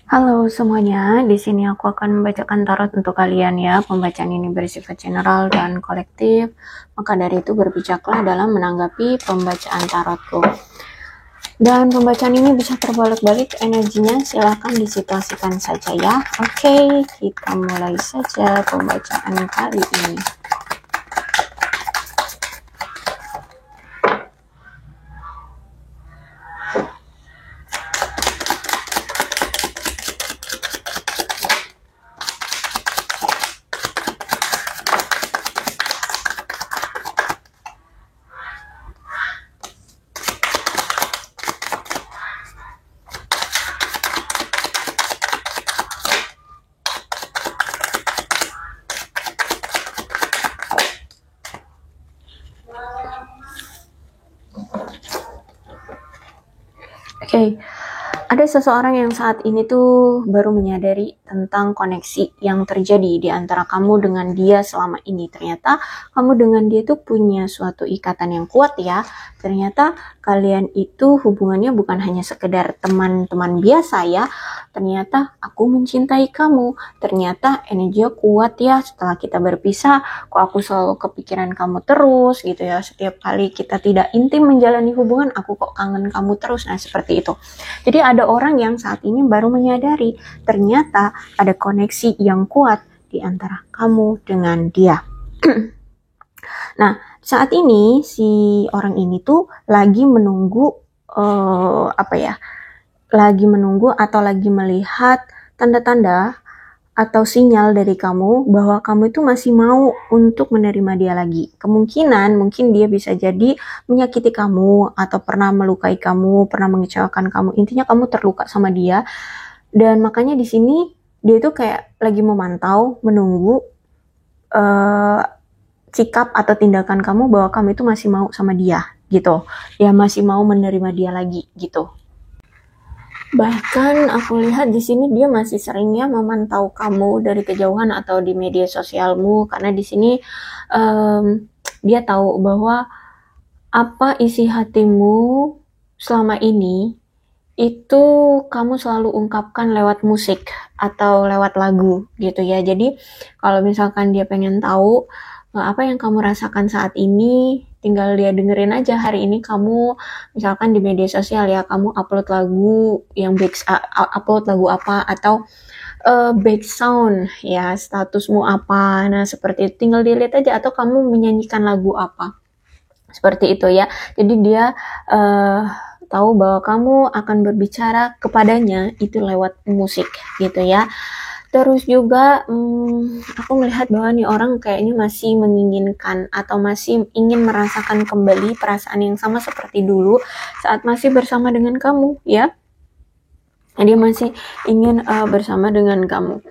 Halo semuanya, di sini aku akan membacakan tarot untuk kalian ya. Pembacaan ini bersifat general dan kolektif, maka dari itu berbijaklah dalam menanggapi pembacaan tarotku. Dan pembacaan ini bisa terbalik-balik energinya, silahkan disituasikan saja ya. Oke, kita mulai saja pembacaan kali ini. Oke, ada seseorang yang saat ini tuh baru menyadari tentang koneksi yang terjadi di antara kamu dengan dia selama ini. Ternyata kamu dengan dia tuh punya suatu ikatan yang kuat ya. Ternyata kalian itu hubungannya bukan hanya sekedar teman-teman biasa ya. Ternyata aku mencintai kamu. Ternyata energinya kuat ya setelah kita berpisah. Kok aku selalu kepikiran kamu terus gitu ya. Setiap kali kita tidak intim menjalani hubungan, aku kok kangen kamu terus. Nah, seperti itu. Jadi ada orang yang saat ini baru menyadari ternyata ada koneksi yang kuat di antara kamu dengan dia. Nah, saat ini si orang ini tuh lagi menunggu lagi menunggu atau lagi melihat tanda-tanda atau sinyal dari kamu bahwa kamu itu masih mau untuk menerima dia lagi. Kemungkinan mungkin dia bisa jadi menyakiti kamu atau pernah melukai kamu, pernah mengecewakan kamu. Intinya kamu terluka sama dia dan makanya di sini dia itu kayak lagi memantau, menunggu sikap atau tindakan kamu bahwa kamu itu masih mau sama dia gitu. Ya masih mau menerima dia lagi gitu. Bahkan aku lihat di sini dia masih seringnya memantau kamu dari kejauhan atau di media sosialmu karena di sini dia tahu bahwa apa isi hatimu selama ini itu kamu selalu ungkapkan lewat musik atau lewat lagu gitu ya. Jadi kalau misalkan dia pengen tahu apa yang kamu rasakan saat ini, tinggal dia dengerin aja hari ini kamu misalkan di media sosial ya, kamu upload lagu yang upload lagu apa atau back sound ya, statusmu apa. Nah, seperti itu tinggal dilihat aja atau kamu menyanyikan lagu apa. Seperti itu ya. Jadi dia tahu bahwa kamu akan berbicara kepadanya itu lewat musik gitu ya. Terus juga aku melihat bahwa nih orang kayaknya masih menginginkan atau masih ingin merasakan kembali perasaan yang sama seperti dulu saat masih bersama dengan kamu ya. Dia masih ingin bersama dengan kamu.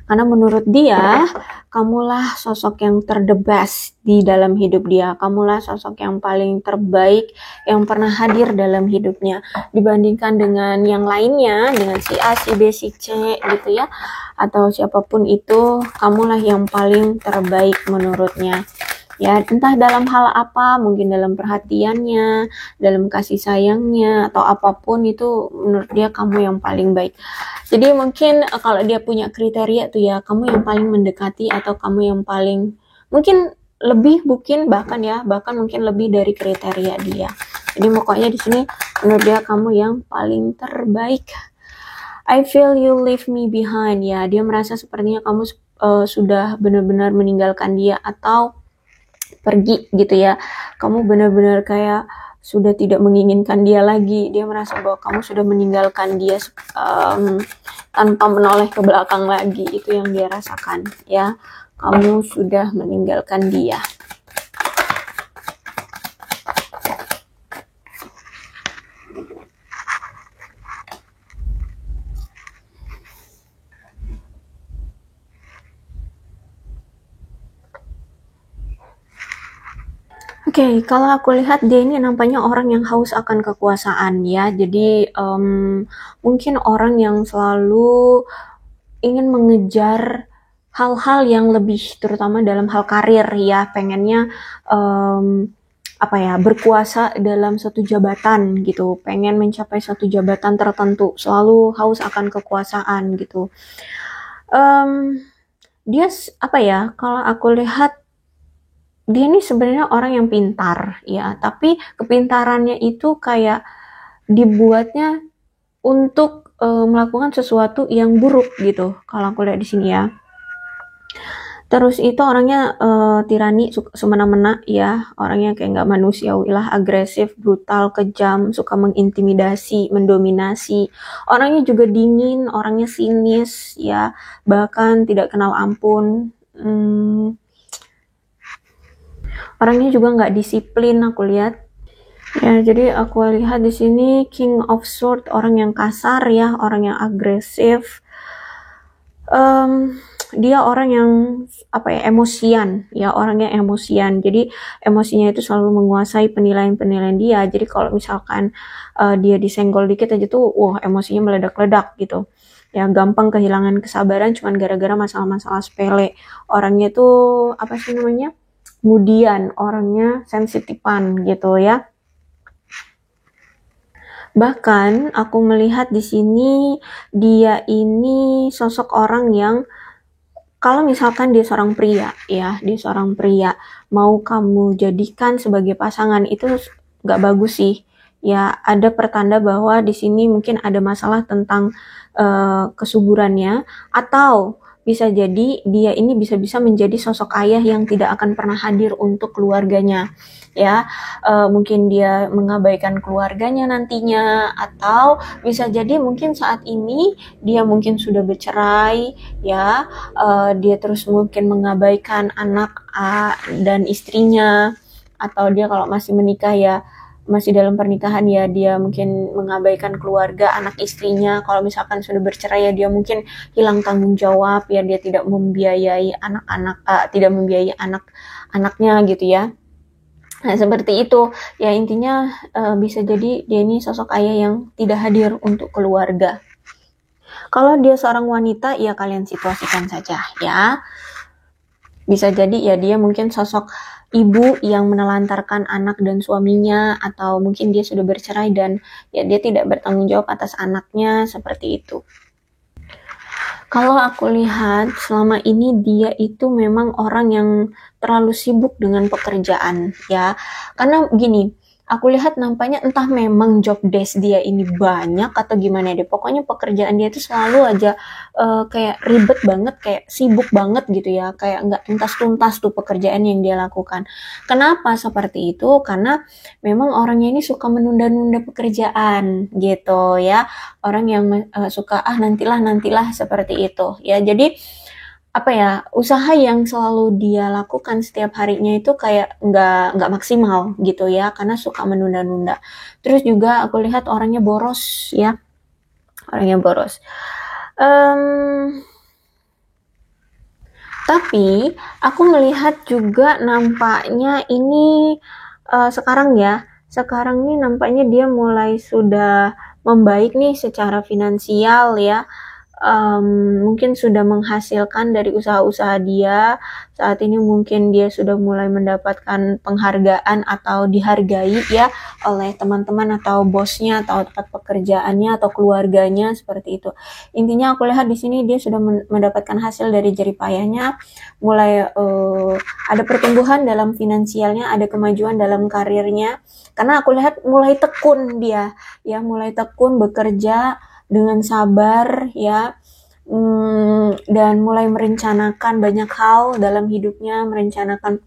Karena menurut dia, kamulah sosok yang terdebas di dalam hidup dia. Kamulah sosok yang paling terbaik yang pernah hadir dalam hidupnya. Dibandingkan dengan yang lainnya, dengan si A, si B, si C gitu ya. Atau siapapun itu, kamulah yang paling terbaik menurutnya. Ya, entah dalam hal apa, mungkin dalam perhatiannya, dalam kasih sayangnya, atau apapun itu menurut dia kamu yang paling baik. Jadi mungkin kalau dia punya kriteria tuh ya, kamu yang paling mendekati atau kamu yang paling mungkin lebih bahkan mungkin lebih dari kriteria dia. Jadi pokoknya di sini menurut dia kamu yang paling terbaik. I feel you leave me behind ya. Dia merasa sepertinya kamu sudah benar-benar meninggalkan dia atau pergi gitu ya. Kamu benar-benar kayak sudah tidak menginginkan dia lagi. Dia merasa bahwa kamu sudah meninggalkan dia tanpa menoleh ke belakang lagi. Itu yang dia rasakan ya. Kamu sudah meninggalkan dia. Oke, kalau aku lihat dia ini nampaknya orang yang haus akan kekuasaan ya. Jadi mungkin orang yang selalu ingin mengejar hal-hal yang lebih, terutama dalam hal karir ya. Pengennya apa ya, berkuasa dalam satu jabatan gitu, pengen mencapai satu jabatan tertentu, selalu haus akan kekuasaan gitu. Dia apa ya, kalau aku lihat dia ini sebenarnya orang yang pintar ya, tapi kepintarannya itu kayak dibuatnya untuk melakukan sesuatu yang buruk gitu. Kalau aku lihat di sini ya. Terus itu orangnya tirani, semena-mena ya, orangnya kayak nggak manusiawi lah, agresif, brutal, kejam, suka mengintimidasi, mendominasi. Orangnya juga dingin, orangnya sinis ya, bahkan tidak kenal ampun. Orangnya juga nggak disiplin aku lihat. Ya, jadi aku lihat di sini King of Swords, orang yang kasar ya, orang yang agresif. Dia orang yang apa ya, emosian ya, orangnya emosian, jadi emosinya itu selalu menguasai penilaian dia. Jadi kalau misalkan dia disenggol dikit aja tuh wah, emosinya meledak-ledak gitu ya, gampang kehilangan kesabaran cuman gara-gara masalah-masalah sepele. Orangnya tuh apa sih namanya, kemudian orangnya sensitifan gitu ya. Bahkan aku melihat di sini dia ini sosok orang yang kalau misalkan dia seorang pria ya, dia seorang pria, mau kamu jadikan sebagai pasangan itu nggak bagus sih. Ya, ada pertanda bahwa di sini mungkin ada masalah tentang kesuburannya, atau bisa jadi dia ini bisa-bisa menjadi sosok ayah yang tidak akan pernah hadir untuk keluarganya. Ya, mungkin dia mengabaikan keluarganya nantinya, atau bisa jadi mungkin saat ini dia mungkin sudah bercerai ya, dia terus mungkin mengabaikan anak dan istrinya, atau dia kalau masih menikah ya, masih dalam pernikahan ya, dia mungkin mengabaikan keluarga anak istrinya. Kalau misalkan sudah bercerai ya, dia mungkin hilang tanggung jawab ya, dia tidak membiayai anak-anak, tidak membiayai anak-anaknya gitu ya. Nah, seperti itu ya, intinya bisa jadi dia ini sosok ayah yang tidak hadir untuk keluarga. Kalau dia seorang wanita, ya kalian situasikan saja ya. Bisa jadi ya dia mungkin sosok ibu yang menelantarkan anak dan suaminya, atau mungkin dia sudah bercerai dan ya dia tidak bertanggung jawab atas anaknya, seperti itu. Kalau aku lihat selama ini dia itu memang orang yang terlalu sibuk dengan pekerjaan ya. Karena gini, aku lihat nampaknya entah memang job desk dia ini banyak atau gimana deh. Pokoknya pekerjaan dia itu selalu aja kayak ribet banget, kayak sibuk banget gitu ya. Kayak nggak tuntas-tuntas tuh pekerjaan yang dia lakukan. Kenapa seperti itu? Karena memang orangnya ini suka menunda-nunda pekerjaan gitu ya. Orang yang suka nantilah seperti itu ya. Jadi apa ya, usaha yang selalu dia lakukan setiap harinya itu kayak nggak maksimal gitu ya, karena suka menunda-nunda. Terus juga aku lihat orangnya boros ya, orangnya boros. Tapi aku melihat juga nampaknya ini sekarang ini nampaknya dia mulai sudah membaik nih secara finansial ya. Mungkin sudah menghasilkan dari usaha-usaha dia. Saat ini mungkin dia sudah mulai mendapatkan penghargaan atau dihargai ya oleh teman-teman atau bosnya atau tempat pekerjaannya atau keluarganya, seperti itu. Intinya aku lihat di sini dia sudah mendapatkan hasil dari jerih payahnya, mulai ada pertumbuhan dalam finansialnya, ada kemajuan dalam karirnya. Karena aku lihat mulai tekun dia ya, mulai tekun bekerja dengan sabar ya, dan mulai merencanakan banyak hal dalam hidupnya, merencanakan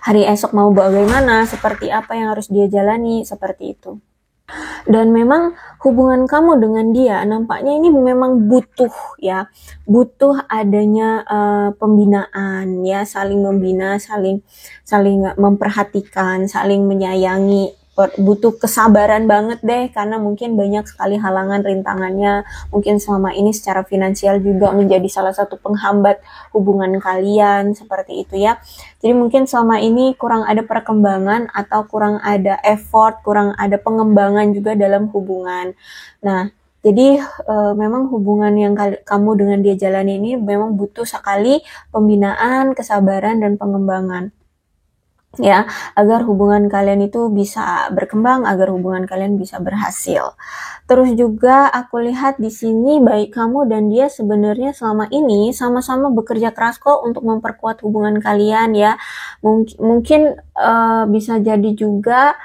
hari esok mau bagaimana, seperti apa yang harus dia jalani, seperti itu. Dan memang hubungan kamu dengan dia nampaknya ini memang butuh ya, butuh adanya pembinaan ya, saling membina, saling memperhatikan, saling menyayangi. Butuh kesabaran banget deh, karena mungkin banyak sekali halangan rintangannya. Mungkin selama ini secara finansial juga menjadi salah satu penghambat hubungan kalian, seperti itu ya. Jadi mungkin selama ini kurang ada perkembangan atau kurang ada effort, kurang ada pengembangan juga dalam hubungan. Nah, jadi memang hubungan yang kamu dengan dia jalani ini memang butuh sekali pembinaan, kesabaran, dan pengembangan. ya, agar hubungan kalian itu bisa berkembang, agar hubungan kalian bisa berhasil. Terus juga aku lihat di sini baik kamu dan dia sebenarnya selama ini sama-sama bekerja keras kok untuk memperkuat hubungan kalian ya. Mungkin bisa jadi juga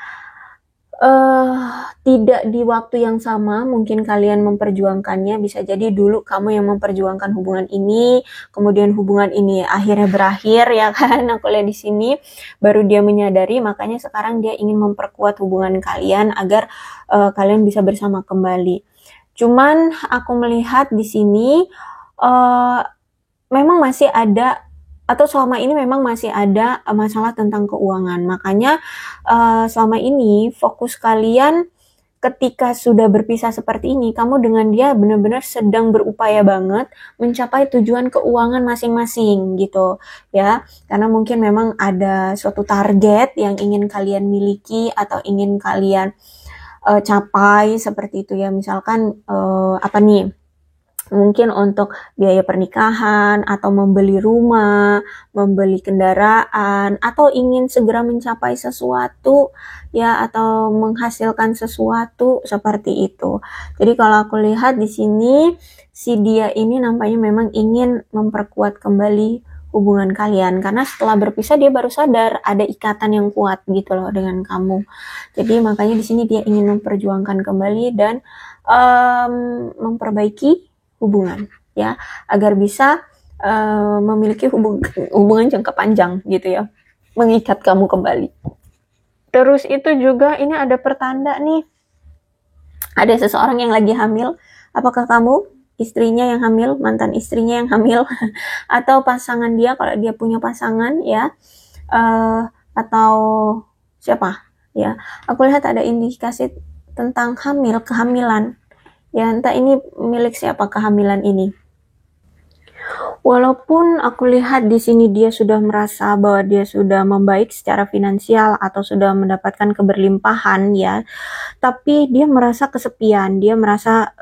tidak di waktu yang sama mungkin kalian memperjuangkannya, bisa jadi dulu kamu yang memperjuangkan hubungan ini, kemudian hubungan ini akhirnya berakhir ya kan, aku lihat di sini baru dia menyadari, makanya sekarang dia ingin memperkuat hubungan kalian agar kalian bisa bersama kembali. Cuman aku melihat di sini uh, memang masih ada atau selama ini memang masih ada masalah tentang keuangan. Makanya selama ini fokus kalian ketika sudah berpisah seperti ini, kamu dengan dia benar-benar sedang berupaya banget mencapai tujuan keuangan masing-masing gitu ya. Karena mungkin memang ada suatu target yang ingin kalian miliki atau ingin kalian capai seperti itu ya. Misalkan apa nih? Mungkin untuk biaya pernikahan atau membeli rumah, membeli kendaraan, atau ingin segera mencapai sesuatu ya atau menghasilkan sesuatu seperti itu. Jadi kalau aku lihat di sini si dia ini nampaknya memang ingin memperkuat kembali hubungan kalian karena setelah berpisah dia baru sadar ada ikatan yang kuat gitu loh dengan kamu. Jadi makanya di sini dia ingin memperjuangkan kembali dan memperbaiki hubungan ya agar bisa memiliki hubungan jangka panjang gitu ya, mengikat kamu kembali. Terus itu juga ini ada pertanda nih, ada seseorang yang lagi hamil. Apakah kamu istrinya yang hamil, mantan istrinya yang hamil, atau pasangan dia kalau dia punya pasangan ya, atau siapa ya? Aku lihat ada indikasi tentang kehamilan. Ya, entah ini milik siapa kehamilan ini. Walaupun aku lihat di sini dia sudah merasa bahwa dia sudah membaik secara finansial atau sudah mendapatkan keberlimpahan ya, tapi dia merasa kesepian, dia merasa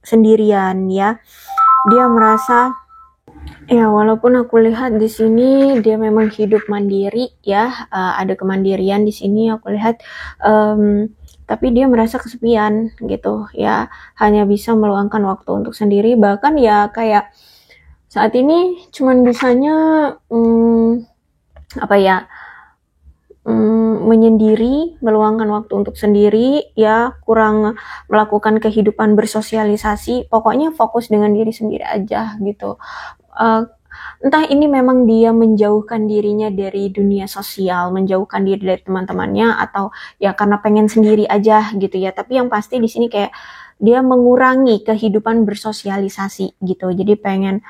sendirian ya. Dia merasa ya walaupun aku lihat di sini dia memang hidup mandiri ya, ada kemandirian di sini aku lihat tapi dia merasa kesepian gitu ya, hanya bisa meluangkan waktu untuk sendiri, bahkan ya kayak saat ini cuman bisanya apa ya menyendiri, meluangkan waktu untuk sendiri ya, kurang melakukan kehidupan bersosialisasi, pokoknya fokus dengan diri sendiri aja gitu. Entah ini memang dia menjauhkan dirinya dari dunia sosial, menjauhkan diri dari teman-temannya, atau ya karena pengen sendiri aja gitu ya. Tapi yang pasti di sini kayak dia mengurangi kehidupan bersosialisasi gitu. Jadi pengen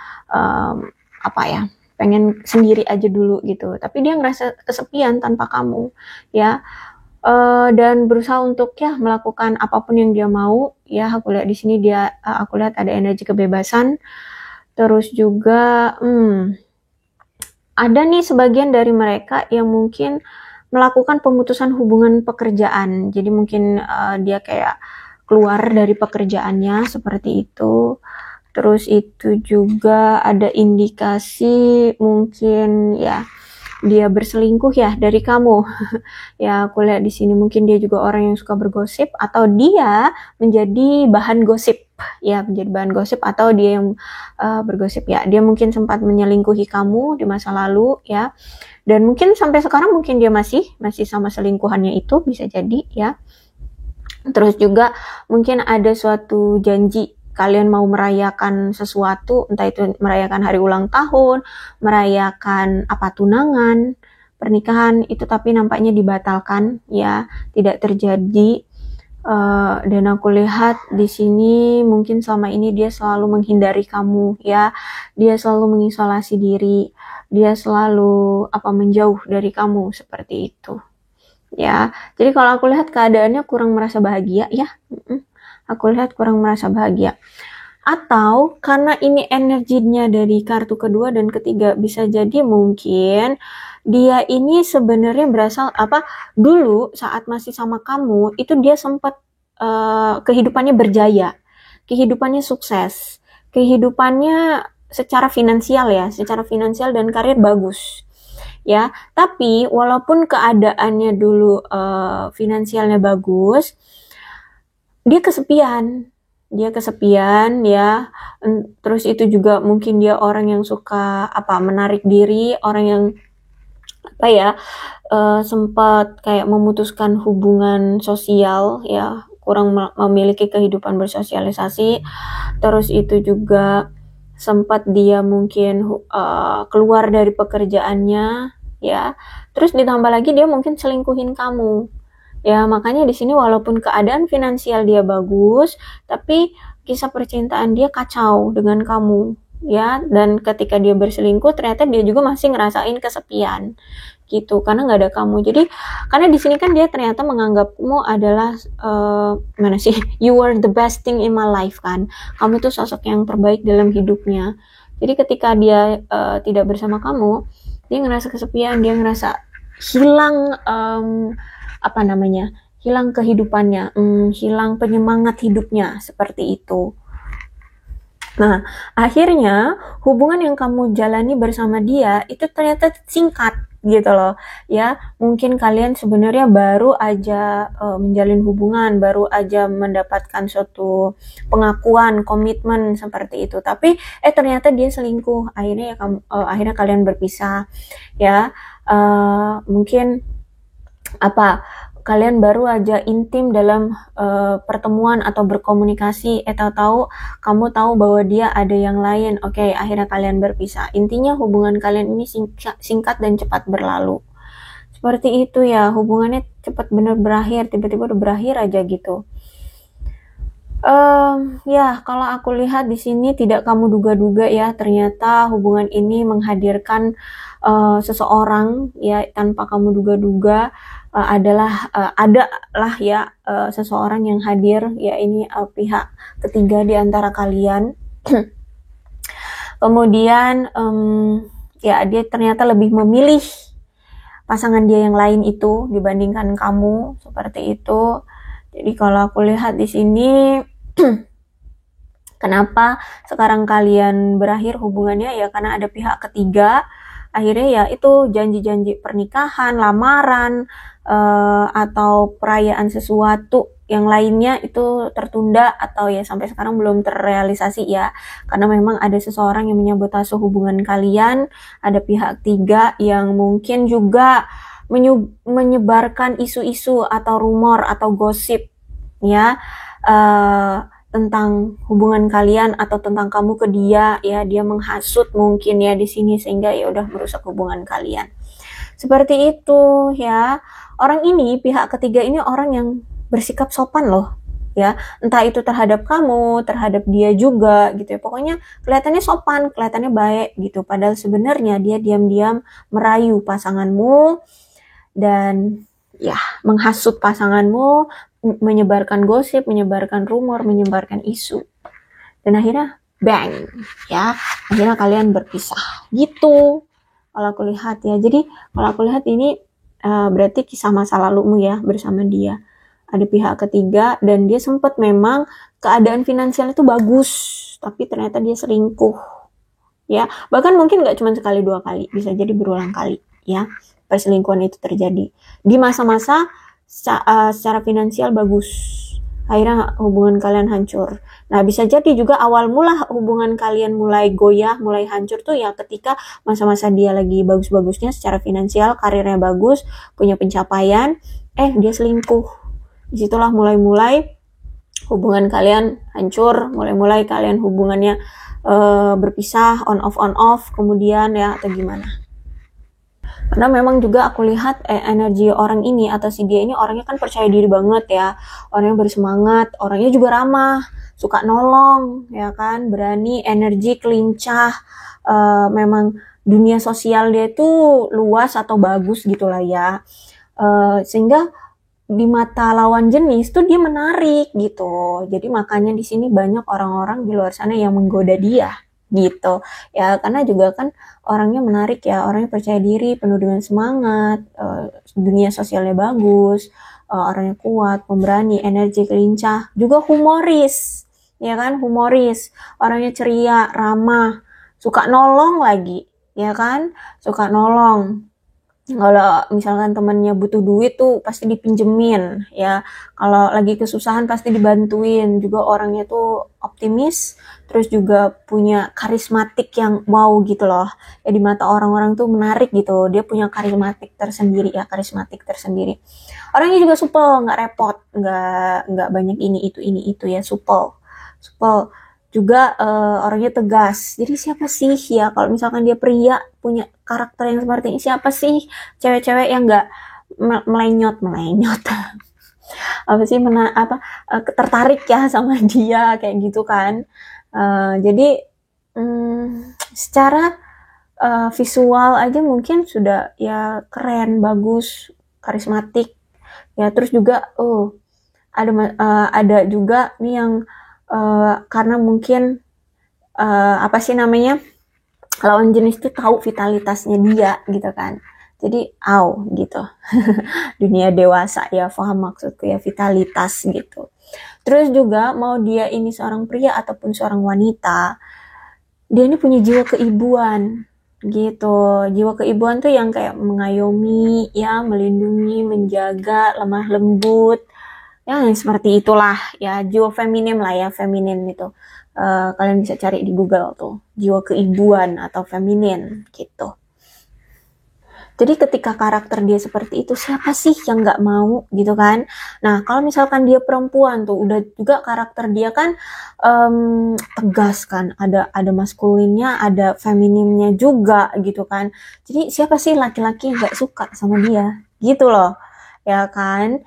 apa ya? Pengen sendiri aja dulu gitu. Tapi dia ngerasa kesepian tanpa kamu ya. Dan berusaha untuk ya melakukan apapun yang dia mau ya. Aku lihat di sini dia aku lihat ada energi kebebasan. Terus juga ada nih sebagian dari mereka yang mungkin melakukan pemutusan hubungan pekerjaan. Jadi mungkin dia kayak keluar dari pekerjaannya seperti itu. Terus itu juga ada indikasi mungkin ya dia berselingkuh ya dari kamu. Ya aku lihat di sini mungkin dia juga orang yang suka bergosip atau dia menjadi bahan gosip ya, menjadi bahan gosip atau dia yang bergosip ya. Dia mungkin sempat menyelingkuhi kamu di masa lalu ya. Dan mungkin sampai sekarang mungkin dia masih sama selingkuhannya itu, bisa jadi ya. Terus juga mungkin ada suatu janji kalian mau merayakan sesuatu, entah itu merayakan hari ulang tahun, merayakan apa tunangan, pernikahan itu, tapi nampaknya dibatalkan ya, tidak terjadi. Dan aku lihat di sini mungkin selama ini dia selalu menghindari kamu ya, dia selalu mengisolasi diri, dia selalu menjauh dari kamu seperti itu ya. Jadi kalau aku lihat keadaannya kurang merasa bahagia ya. Aku lihat kurang merasa bahagia. Atau karena ini energinya dari kartu kedua dan ketiga, bisa jadi mungkin dia ini sebenarnya berasal dulu saat masih sama kamu itu dia sempat kehidupannya berjaya, kehidupannya sukses, kehidupannya secara finansial dan karir bagus ya. Tapi walaupun keadaannya dulu finansialnya bagus, dia kesepian. Dia kesepian ya. Terus itu juga mungkin dia orang yang suka menarik diri, orang yang sempat kayak memutuskan hubungan sosial ya, kurang memiliki kehidupan bersosialisasi. Terus itu juga sempat dia mungkin keluar dari pekerjaannya ya. Terus ditambah lagi dia mungkin selingkuhin kamu. Ya, makanya di sini walaupun keadaan finansial dia bagus, tapi kisah percintaan dia kacau dengan kamu. Ya, dan ketika dia berselingkuh ternyata dia juga masih ngerasain kesepian gitu karena nggak ada kamu. Jadi karena di sini kan dia ternyata menganggapmu adalah you were the best thing in my life kan, kamu tuh sosok yang terbaik dalam hidupnya. Jadi ketika dia tidak bersama kamu, dia ngerasa kesepian, dia ngerasa hilang hilang kehidupannya, hilang penyemangat hidupnya seperti itu. Nah, akhirnya hubungan yang kamu jalani bersama dia itu ternyata singkat gitu loh. Ya, mungkin kalian sebenarnya baru aja menjalin hubungan, baru aja mendapatkan suatu pengakuan, komitmen seperti itu. Tapi ternyata dia selingkuh. Akhirnya akhirnya kalian berpisah. Ya, mungkin kalian baru aja intim dalam pertemuan atau berkomunikasi, tahu kamu tahu bahwa dia ada yang lain. Oke, akhirnya kalian berpisah. Intinya hubungan kalian ini singkat dan cepat berlalu. Seperti itu ya, hubungannya cepat bener berakhir, tiba-tiba udah berakhir aja gitu. Ya, kalau aku lihat di sini tidak kamu duga-duga ya, ternyata hubungan ini menghadirkan seseorang ya tanpa kamu duga-duga. Adalah ya seseorang yang hadir ya, ini pihak ketiga di antara kalian. Kemudian ya dia ternyata lebih memilih pasangan dia yang lain itu dibandingkan kamu, seperti itu. Jadi kalau aku lihat di sini kenapa sekarang kalian berakhir hubungannya ya karena ada pihak ketiga. Akhirnya ya itu janji-janji pernikahan, lamaran, atau perayaan sesuatu yang lainnya itu tertunda atau ya sampai sekarang belum terrealisasi ya, karena memang ada seseorang yang menyabotase hubungan kalian, ada pihak ketiga yang mungkin juga menyebarkan isu-isu atau rumor atau gosip ya tentang hubungan kalian atau tentang kamu ke dia ya, dia menghasut mungkin ya di sini sehingga ya udah merusak hubungan kalian. Seperti itu ya. Orang ini, pihak ketiga ini orang yang bersikap sopan loh ya, entah itu terhadap kamu, terhadap dia juga gitu ya. Pokoknya kelihatannya sopan, kelihatannya baik gitu. Padahal sebenarnya dia diam-diam merayu pasanganmu dan ya menghasut pasanganmu, menyebarkan gosip, menyebarkan rumor, menyebarkan isu. Dan akhirnya bang ya, akhirnya kalian berpisah gitu kalau aku lihat ya. Jadi kalau aku lihat ini berarti kisah masa lalumu ya bersama dia. Ada pihak ketiga dan dia sempat memang keadaan finansial itu bagus, tapi ternyata dia selingkuh ya. Bahkan mungkin gak cuma sekali dua kali, bisa jadi berulang kali ya perselingkuhan itu terjadi di masa-masa secara finansial bagus, akhirnya hubungan kalian hancur. Nah, bisa jadi juga awal mula hubungan kalian mulai goyah, mulai hancur tuh ya ketika masa-masa dia lagi bagus-bagusnya secara finansial, karirnya bagus, punya pencapaian, dia selingkuh. Disitulah mulai-mulai hubungan kalian hancur, mulai-mulai kalian hubungannya berpisah, on off, kemudian ya atau gimana. Karena memang juga aku lihat energi orang ini atau si dia ini orangnya kan percaya diri banget ya, orangnya bersemangat, orangnya juga ramah, suka nolong ya kan, berani, energi, kelincah, memang dunia sosial dia tuh luas atau bagus gitulah ya, sehingga di mata lawan jenis tuh dia menarik gitu. Jadi makanya di sini banyak orang-orang di luar sana yang menggoda dia gitu ya, karena juga kan orangnya menarik ya, orangnya percaya diri, penuh dengan semangat, dunia sosialnya bagus, orangnya kuat, pemberani, energi, kelincah, juga humoris ya kan, humoris, orangnya ceria, ramah, suka nolong lagi ya kan, suka nolong. Kalau misalkan temannya butuh duit tuh pasti dipinjemin ya. Kalau lagi kesusahan pasti dibantuin. Juga orangnya tuh optimis, terus juga punya karismatik yang wow gitu loh. Ya di mata orang-orang tuh menarik gitu. Dia punya karismatik tersendiri ya, karismatik tersendiri. Orangnya juga supel, nggak repot, nggak banyak ini itu ya, supel, supel. Juga orangnya tegas. Jadi siapa sih ya kalau misalkan dia pria punya karakter yang seperti ini, siapa sih cewek-cewek yang nggak melenyot melenyot apa sih tertarik ya sama dia kayak gitu kan. Jadi secara visual aja mungkin sudah ya keren, bagus, karismatik ya. Terus juga ada juga nih yang karena mungkin apa sih namanya, lawan jenis tuh tahu vitalitasnya dia gitu kan. Jadi gitu. Dunia dewasa ya, paham maksudku ya, vitalitas gitu. Terus juga mau dia ini seorang pria ataupun seorang wanita, dia ini punya jiwa keibuan gitu. Jiwa keibuan tuh yang kayak mengayomi ya, melindungi, menjaga, lemah lembut. Ya, yang seperti itulah ya, jiwa feminim lah ya, feminin itu. Kalian bisa cari di Google tuh, jiwa keibuan atau feminin gitu. Jadi ketika karakter dia seperti itu, siapa sih yang nggak mau gitu kan? Nah, kalau misalkan dia perempuan tuh, udah juga karakter dia kan tegas kan, ada maskulinnya, ada femininnya juga gitu kan. Jadi siapa sih laki-laki yang nggak suka sama dia? Gitu loh, ya kan?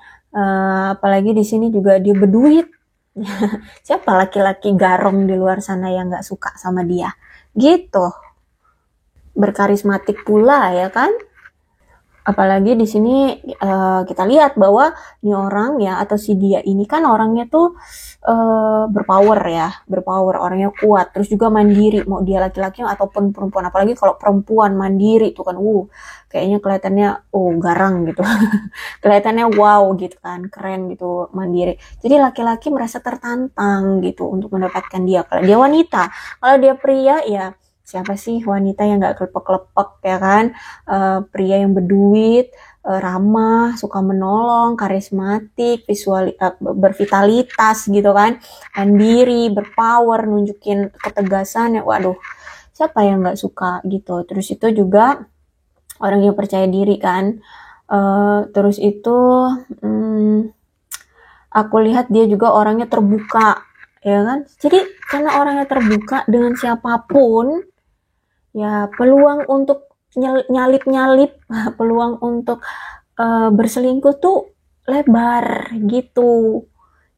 Apalagi di sini juga dia berduit. Siapa laki-laki garong di luar sana yang nggak suka sama dia? Gitu. Berkarismatik pula ya kan? Apalagi di sini kita lihat bahwa ini orang ya, atau si dia ini kan orangnya tuh berpower ya, berpower, orangnya kuat, terus juga mandiri, mau dia laki-laki ataupun perempuan. Apalagi kalau perempuan mandiri tuh kan, kayaknya kelihatannya garang gitu, kelihatannya wow gitu kan, keren gitu, mandiri. Jadi laki-laki merasa tertantang gitu untuk mendapatkan dia. Kalau dia wanita, kalau dia pria ya, siapa sih wanita yang nggak kelepek-kelepek ya kan? Pria yang berduit, ramah, suka menolong, karismatik, bervitalitas gitu kan, mandiri, berpower, nunjukin ketegasan ya. Waduh, siapa yang nggak suka gitu? Terus itu juga orang yang percaya diri kan. Terus itu aku lihat dia juga orangnya terbuka ya kan. Jadi karena orangnya terbuka dengan siapapun, ya peluang untuk nyalip-nyalip, peluang untuk berselingkuh tuh lebar gitu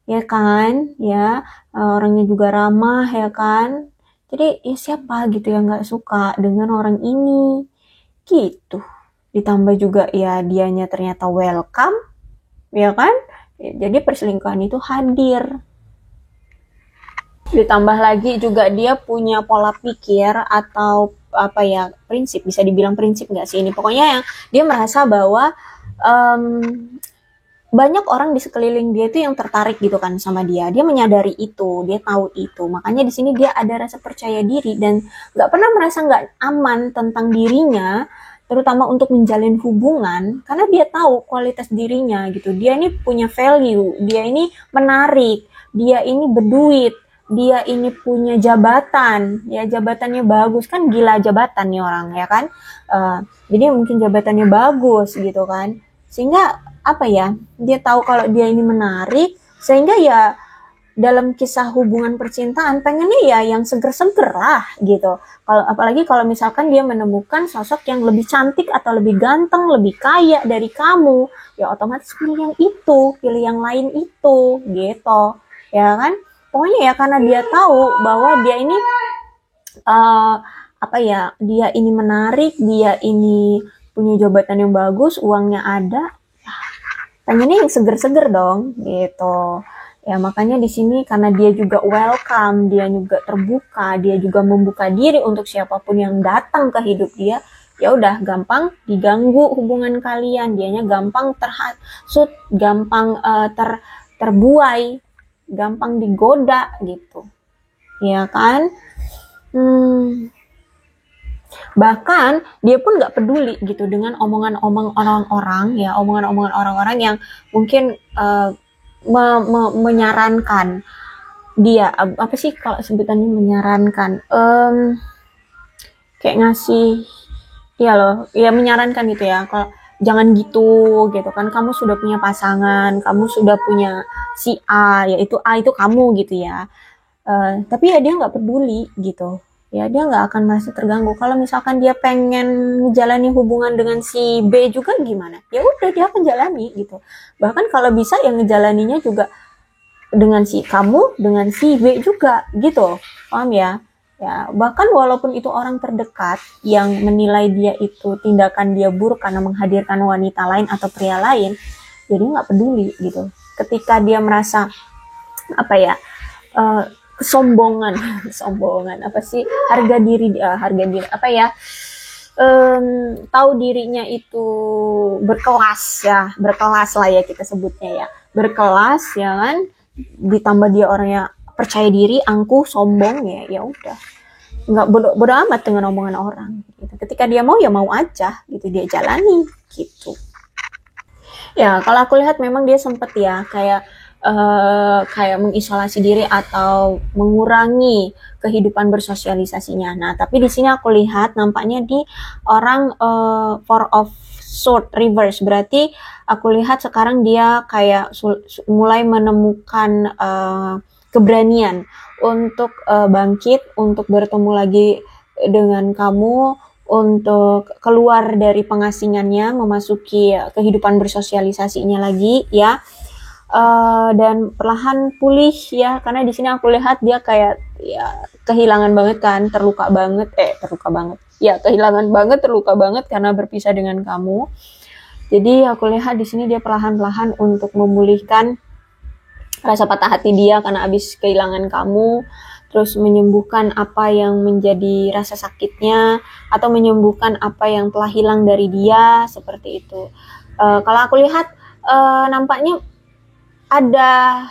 ya kan ya. Orangnya juga ramah ya kan. Jadi ya siapa gitu yang nggak suka dengan orang ini gitu. Ditambah juga ya dianya ternyata welcome ya kan. Jadi perselingkuhan itu hadir. Ditambah lagi juga dia punya pola pikir atau apa ya, prinsip, bisa dibilang prinsip nggak sih ini, pokoknya yang dia merasa bahwa um, banyak orang di sekeliling dia itu yang tertarik gitu kan sama dia. Dia menyadari itu, dia tahu itu. Makanya di sini dia ada rasa percaya diri dan nggak pernah merasa nggak aman tentang dirinya, terutama untuk menjalin hubungan, karena dia tahu kualitas dirinya gitu. Dia ini punya value, dia ini menarik, dia ini berduit, dia ini punya jabatan, ya jabatannya bagus kan, gila jabatan nih orang ya kan. Jadi mungkin jabatannya bagus gitu kan, sehingga apa ya, dia tahu kalau dia ini menarik, sehingga ya dalam kisah hubungan percintaan pengennya ya yang seger-seger lah gitu. Kalau apalagi kalau misalkan dia menemukan sosok yang lebih cantik atau lebih ganteng, lebih kaya dari kamu, ya otomatis pilih yang itu, pilih yang lain itu gitu ya kan. Pokoknya ya karena dia tahu bahwa dia ini apa ya, dia ini menarik, dia ini punya jabatan yang bagus, uangnya ada, pengennya yang seger-seger dong gitu ya. Makanya di sini karena dia juga welcome, dia juga terbuka, dia juga membuka diri untuk siapapun yang datang ke hidup dia, ya udah gampang diganggu hubungan kalian, dianya gampang terhasut, gampang terbuai, gampang digoda gitu ya kan. Bahkan dia pun nggak peduli gitu dengan omongan-omongan orang-orang ya, omongan-omongan orang-orang yang mungkin menyarankan dia, apa sih kalau sebutannya menyarankan, kayak ngasih, ya loh, ya menyarankan gitu ya, kalau jangan gitu kan, kamu sudah punya pasangan, kamu sudah punya si A, yaitu A itu kamu gitu ya. Tapi ya dia nggak peduli gitu, ya dia nggak akan merasa terganggu. Kalau misalkan dia pengen menjalani hubungan dengan si B juga gimana, ya udah dia akan jalani gitu. Bahkan kalau bisa yang ngejalaninya juga dengan si kamu, dengan si B juga gitu, paham ya? Ya, bahkan walaupun itu orang terdekat yang menilai dia itu tindakan dia buruk karena menghadirkan wanita lain atau pria lain, jadi nggak peduli gitu. Ketika dia merasa apa ya, kesombongan, kesombongan apa sih, harga diri apa ya, tahu dirinya itu berkelas ya, berkelas lah ya kita sebutnya ya, berkelas ya kan, ditambah dia orangnya percaya diri, angkuh, sombong, ya udah nggak bodo amat dengan omongan orang gitu. Ketika dia mau ya mau aja gitu, dia jalani gitu. Ya kalau aku lihat memang dia sempet ya kayak mengisolasi diri atau mengurangi kehidupan bersosialisasinya. Nah, tapi di sini aku lihat nampaknya di orang four of sword reverse, berarti aku lihat sekarang dia kayak mulai menemukan keberanian untuk bangkit, untuk bertemu lagi dengan kamu, untuk keluar dari pengasingannya, memasuki kehidupan bersosialisasinya lagi ya. Dan perlahan pulih ya, karena di sini aku lihat dia kayak ya kehilangan banget kan, terluka banget ya, kehilangan banget, terluka banget karena berpisah dengan kamu. Jadi aku lihat di sini dia perlahan-lahan untuk memulihkan rasa patah hati dia karena abis kehilangan kamu, terus menyembuhkan apa yang menjadi rasa sakitnya, atau menyembuhkan apa yang telah hilang dari dia, seperti itu. Kalau aku lihat nampaknya ada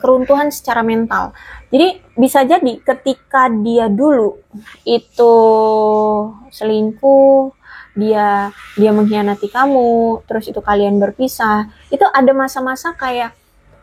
keruntuhan secara mental. Jadi bisa jadi ketika dia dulu itu selingkuh, dia mengkhianati kamu, terus itu kalian berpisah, itu ada masa-masa kayak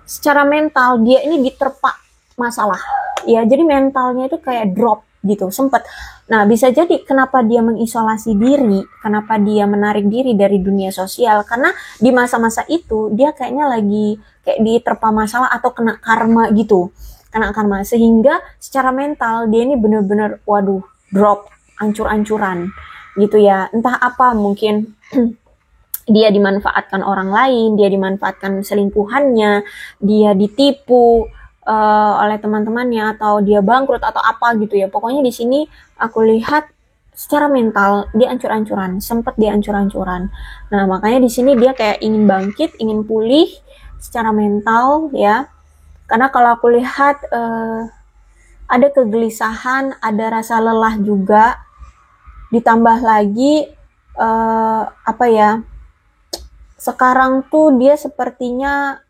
secara mental dia ini diterpa masalah. Ya, jadi mentalnya itu kayak drop gitu, sempet. Nah, bisa jadi kenapa dia mengisolasi diri, kenapa dia menarik diri dari dunia sosial, karena di masa-masa itu dia kayaknya lagi kayak diterpa masalah atau kena karma gitu, kena karma, sehingga secara mental dia ini bener-bener waduh drop, ancur-ancuran gitu ya. Entah apa, mungkin dia dimanfaatkan orang lain, dia dimanfaatkan selingkuhannya, dia ditipu oleh teman-temannya, atau dia bangkrut atau apa gitu ya. Pokoknya di sini aku lihat secara mental dia ancur-ancuran, sempat dia ancur-ancuran. Nah, makanya di sini dia kayak ingin bangkit, ingin pulih secara mental ya. Karena kalau aku lihat ada kegelisahan, ada rasa lelah juga, ditambah lagi apa ya, sekarang tuh dia sepertinya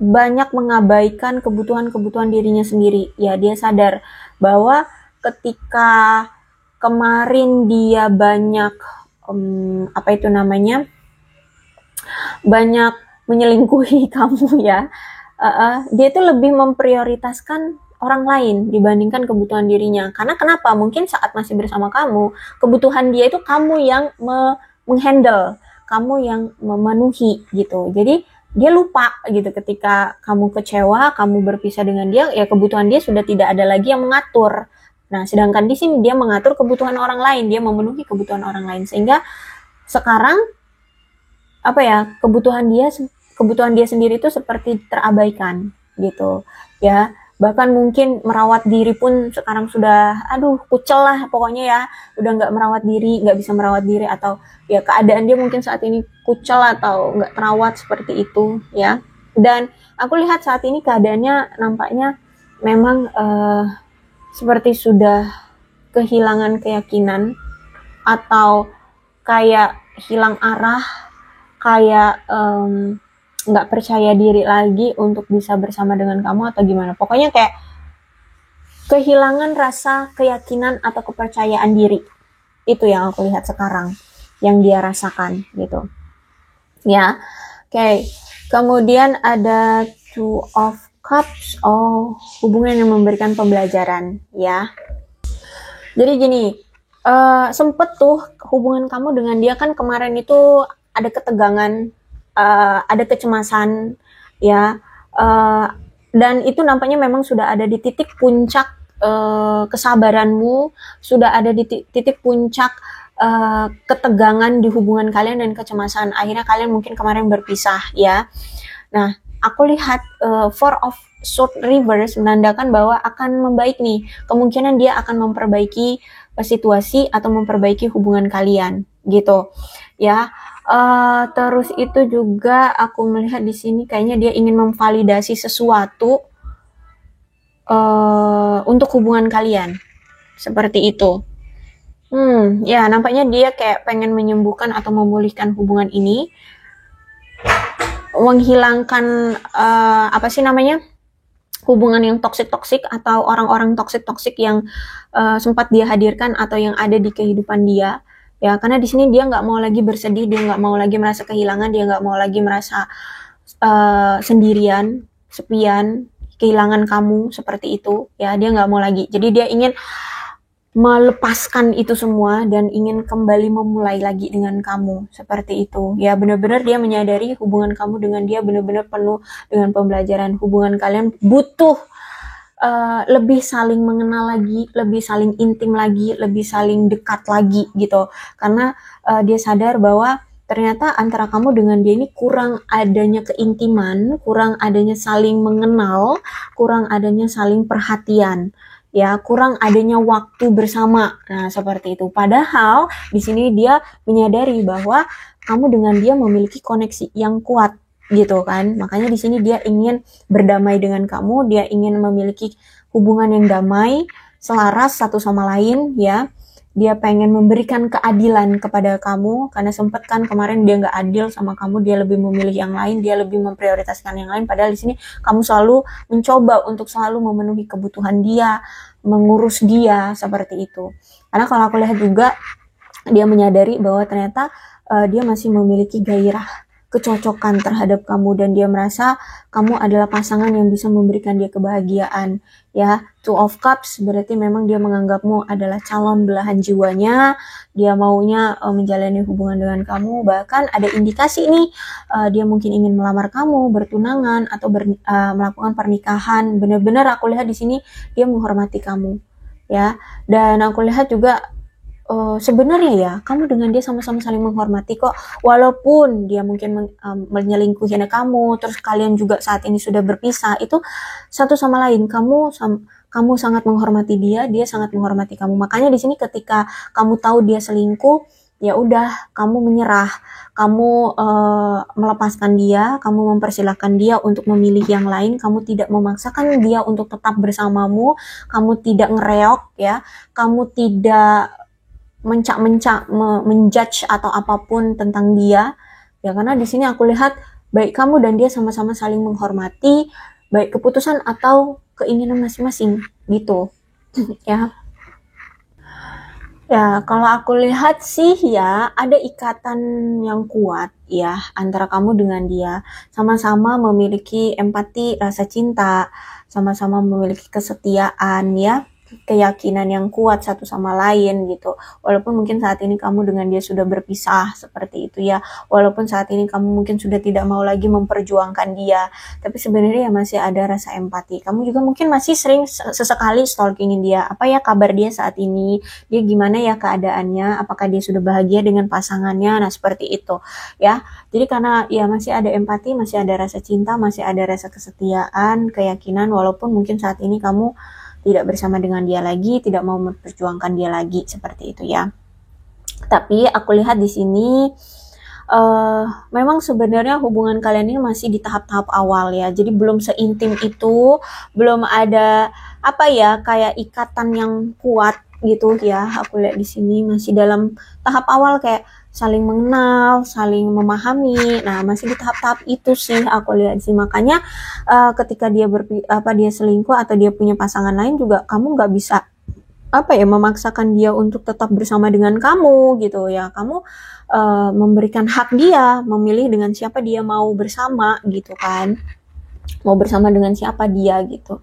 banyak mengabaikan kebutuhan-kebutuhan dirinya sendiri. Ya, dia sadar bahwa ketika kemarin dia banyak apa itu namanya, banyak menyelingkuhi kamu ya, dia itu lebih memprioritaskan orang lain dibandingkan kebutuhan dirinya. Karena kenapa? Mungkin saat masih bersama kamu, kebutuhan dia itu kamu yang menghandle, kamu yang memenuhi gitu. Jadi dia lupa gitu, ketika kamu kecewa, kamu berpisah dengan dia, ya kebutuhan dia sudah tidak ada lagi yang mengatur. Nah, sedangkan di sini dia mengatur kebutuhan orang lain, dia memenuhi kebutuhan orang lain, sehingga sekarang apa ya, kebutuhan dia sendiri itu seperti terabaikan gitu ya. Bahkan mungkin merawat diri pun sekarang sudah kucel lah pokoknya ya, udah nggak merawat diri, nggak bisa merawat diri, atau ya keadaan dia mungkin saat ini kucel atau nggak terawat seperti itu ya. Dan aku lihat saat ini keadaannya nampaknya memang seperti sudah kehilangan keyakinan, atau kayak hilang arah, kayak nggak percaya diri lagi untuk bisa bersama dengan kamu, atau gimana. Pokoknya kayak kehilangan rasa keyakinan atau kepercayaan diri. Itu yang aku lihat sekarang, yang dia rasakan gitu. Ya, oke. Kemudian ada Two of Cups, hubungan yang memberikan pembelajaran, ya. Jadi gini, sempet tuh hubungan kamu dengan dia kan kemarin itu ada ketegangan, ada kecemasan, ya. Dan itu nampaknya memang sudah ada di titik puncak kesabaranmu, sudah ada di titik puncak ketegangan di hubungan kalian dan kecemasan. Akhirnya kalian mungkin kemarin berpisah, ya. Nah, aku lihat Four of Swords reverse menandakan bahwa akan membaik nih. Kemungkinan dia akan memperbaiki situasi atau memperbaiki hubungan kalian, gitu. Ya. Terus itu juga aku melihat di sini kayaknya dia ingin memvalidasi sesuatu untuk hubungan kalian. Seperti itu. Ya nampaknya dia kayak pengen menyembuhkan atau memulihkan hubungan ini, menghilangkan apa sih namanya, hubungan yang toksik atau orang-orang toksik yang sempat dia hadirkan atau yang ada di kehidupan dia. Ya, karena di sini dia nggak mau lagi bersedih, dia nggak mau lagi merasa kehilangan, dia nggak mau lagi merasa sendirian, sepian, kehilangan kamu seperti itu. Ya, dia nggak mau lagi. Jadi dia ingin melepaskan itu semua dan ingin kembali memulai lagi dengan kamu seperti itu. Ya, benar-benar dia menyadari hubungan kamu dengan dia benar-benar penuh dengan pembelajaran. Hubungan kalian butuh lebih saling mengenal lagi, lebih saling intim lagi, lebih saling dekat lagi gitu. Karena dia sadar bahwa ternyata antara kamu dengan dia ini kurang adanya keintiman, kurang adanya saling mengenal, kurang adanya saling perhatian. Ya, kurang adanya waktu bersama. Nah, seperti itu. Padahal di sini dia menyadari bahwa kamu dengan dia memiliki koneksi yang kuat gitu kan. Makanya di sini dia ingin berdamai dengan kamu, dia ingin memiliki hubungan yang damai, selaras satu sama lain, ya. Dia pengen memberikan keadilan kepada kamu, karena sempet kan kemarin dia nggak adil sama kamu, dia lebih memilih yang lain, dia lebih memprioritaskan yang lain, padahal di sini kamu selalu mencoba untuk selalu memenuhi kebutuhan dia, mengurus dia, seperti itu. Karena kalau aku lihat juga, dia menyadari bahwa ternyata dia masih memiliki gairah kecocokan terhadap kamu dan dia merasa kamu adalah pasangan yang bisa memberikan dia kebahagiaan, ya. Two of Cups berarti memang dia menganggapmu adalah calon belahan jiwanya, dia maunya menjalani hubungan dengan kamu, bahkan ada indikasi nih dia mungkin ingin melamar kamu, bertunangan atau melakukan pernikahan. Benar-benar aku lihat di sini dia menghormati kamu, ya. Dan aku lihat juga sebenarnya ya, kamu dengan dia sama-sama saling menghormati kok. Walaupun dia mungkin menyelingkuhi kamu, terus kalian juga saat ini sudah berpisah, itu satu sama lain. Kamu sangat menghormati dia, dia sangat menghormati kamu. Makanya di sini ketika kamu tahu dia selingkuh, ya udah, kamu menyerah, kamu melepaskan dia, kamu mempersilahkan dia untuk memilih yang lain, kamu tidak memaksakan dia untuk tetap bersamamu, kamu tidak ngereok, ya, kamu tidak menjudge atau apapun tentang dia, ya. Karena di sini aku lihat baik kamu dan dia sama-sama saling menghormati baik keputusan atau keinginan masing-masing gitu. Ya. Ya, kalau aku lihat sih ya ada ikatan yang kuat ya antara kamu dengan dia, sama-sama memiliki empati, rasa cinta, sama-sama memiliki kesetiaan, ya, keyakinan yang kuat satu sama lain gitu. Walaupun mungkin saat ini kamu dengan dia sudah berpisah seperti itu ya, walaupun saat ini kamu mungkin sudah tidak mau lagi memperjuangkan dia, tapi sebenarnya ya masih ada rasa empati. Kamu juga mungkin masih sering sesekali stalkingin dia, apa ya kabar dia saat ini, dia gimana ya keadaannya, apakah dia sudah bahagia dengan pasangannya, nah seperti itu ya. Jadi karena ya masih ada empati, masih ada rasa cinta, masih ada rasa kesetiaan, keyakinan, walaupun mungkin saat ini kamu tidak bersama dengan dia lagi, tidak mau memperjuangkan dia lagi, seperti itu ya. Tapi aku lihat di sini memang sebenarnya hubungan kalian ini masih di tahap-tahap awal ya. Jadi belum seintim itu, belum ada apa ya kayak ikatan yang kuat gitu ya. Aku lihat di sini masih dalam tahap awal, kayak saling mengenal, saling memahami. Nah, masih di tahap-tahap itu sih aku lihat sih. Makanya ketika dia dia selingkuh atau dia punya pasangan lain juga, kamu nggak bisa memaksakan dia untuk tetap bersama dengan kamu gitu ya. Kamu memberikan hak dia memilih dengan siapa dia mau bersama gitu kan, mau bersama dengan siapa dia gitu.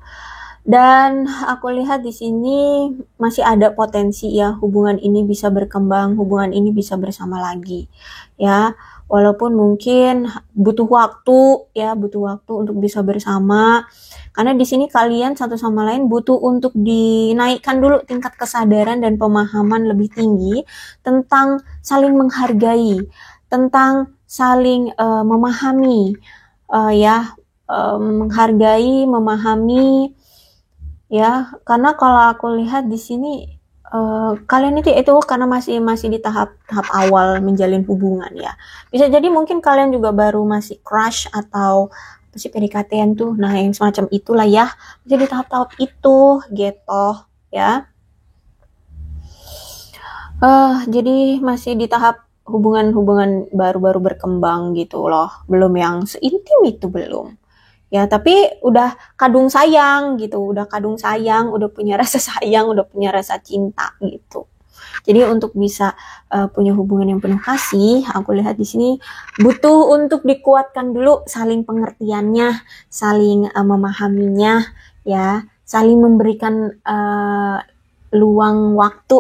Dan aku lihat di sini masih ada potensi ya, hubungan ini bisa berkembang, hubungan ini bisa bersama lagi ya. Walaupun mungkin butuh waktu ya, butuh waktu untuk bisa bersama. Karena di sini kalian satu sama lain butuh untuk dinaikkan dulu tingkat kesadaran dan pemahaman lebih tinggi tentang saling menghargai, tentang saling memahami menghargai, memahami ya. Karena kalau aku lihat di sini kalian itu karena masih di tahap awal menjalin hubungan ya. Bisa jadi mungkin kalian juga baru masih crush atau masih PDKT-an tuh. Nah, yang semacam itulah ya. Masih di tahap-tahap itu gitu ya. Jadi masih di tahap hubungan baru-baru berkembang gitu loh. Belum yang seintim itu belum. Ya, tapi udah kadung sayang gitu, udah punya rasa sayang, udah punya rasa cinta gitu. Jadi untuk bisa punya hubungan yang penuh kasih, aku lihat di sini butuh untuk dikuatkan dulu saling pengertiannya, saling memahaminya, ya, saling memberikan luang waktu,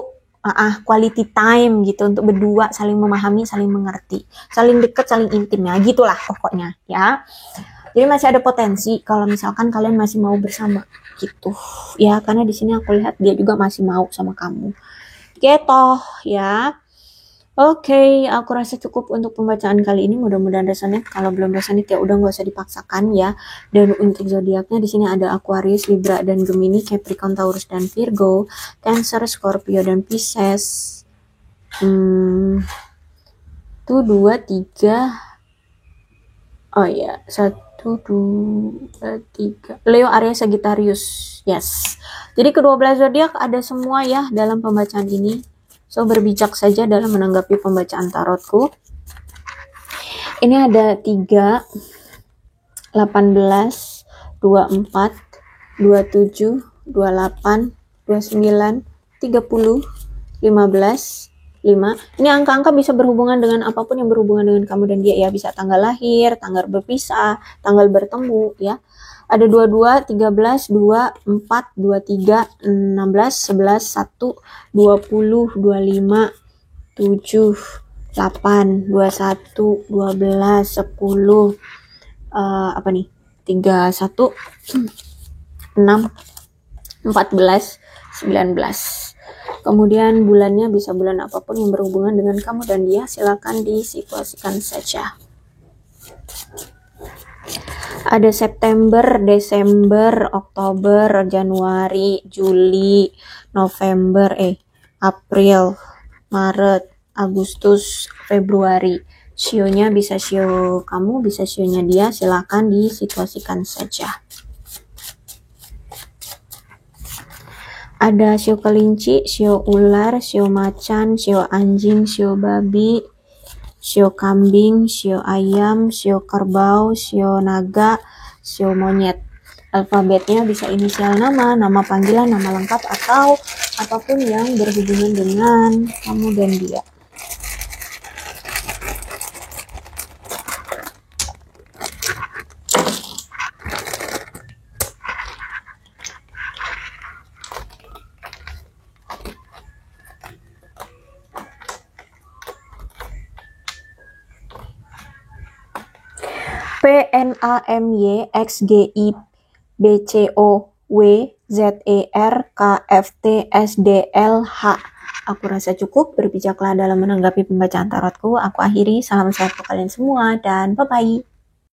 quality time gitu untuk berdua saling memahami, saling mengerti, saling dekat, saling intim ya, gitulah pokoknya ya. Jadi masih ada potensi kalau misalkan kalian masih mau bersama gitu ya, karena di sini aku lihat dia juga masih mau sama kamu gitu ya. Oke, aku rasa cukup untuk pembacaan kali ini. Mudah-mudahan resonate. Kalau belum resonate ya udah nggak usah dipaksakan ya. Dan untuk zodiaknya di sini ada Aquarius, Libra dan Gemini, Capricorn, Taurus dan Virgo, Cancer, Scorpio dan Pisces. 1, 2, 3. Oh ya, 1, 2, 3. Leo, Aries, Sagittarius. Yes. Jadi ke-12 zodiak ada semua ya dalam pembacaan ini. So, berbijak saja dalam menanggapi pembacaan tarotku. Ini ada 3, 18, 24, 27, 28, 29, 30, 15, 5. Ini angka-angka bisa berhubungan dengan apapun yang berhubungan dengan kamu dan dia ya. Bisa tanggal lahir, tanggal berpisah, tanggal bertemu ya. Ada 22, 13, 2, 4, 23, 16, 11, 1, 20, 25, 7, 8, 21, 12, 10, 31, 6, 14, 19. Kemudian bulannya bisa bulan apapun yang berhubungan dengan kamu dan dia, silakan disituasikan saja. Ada September, Desember, Oktober, Januari, Juli, November, April, Maret, Agustus, Februari. Sionya bisa sio kamu, bisa sionya dia, silakan disituasikan saja. Ada sio kelinci, sio ular, sio macan, sio anjing, sio babi, sio kambing, sio ayam, sio kerbau, sio naga, sio monyet. Alfabetnya bisa inisial nama, nama panggilan, nama lengkap, atau apapun yang berhubungan dengan kamu dan dia. PNAMYXGIBCOWZERKFTSDLH. Aku rasa cukup, berbijaklah dalam menanggapi pembacaan tarotku. Aku akhiri, salam sehat untuk kalian semua dan bye-bye.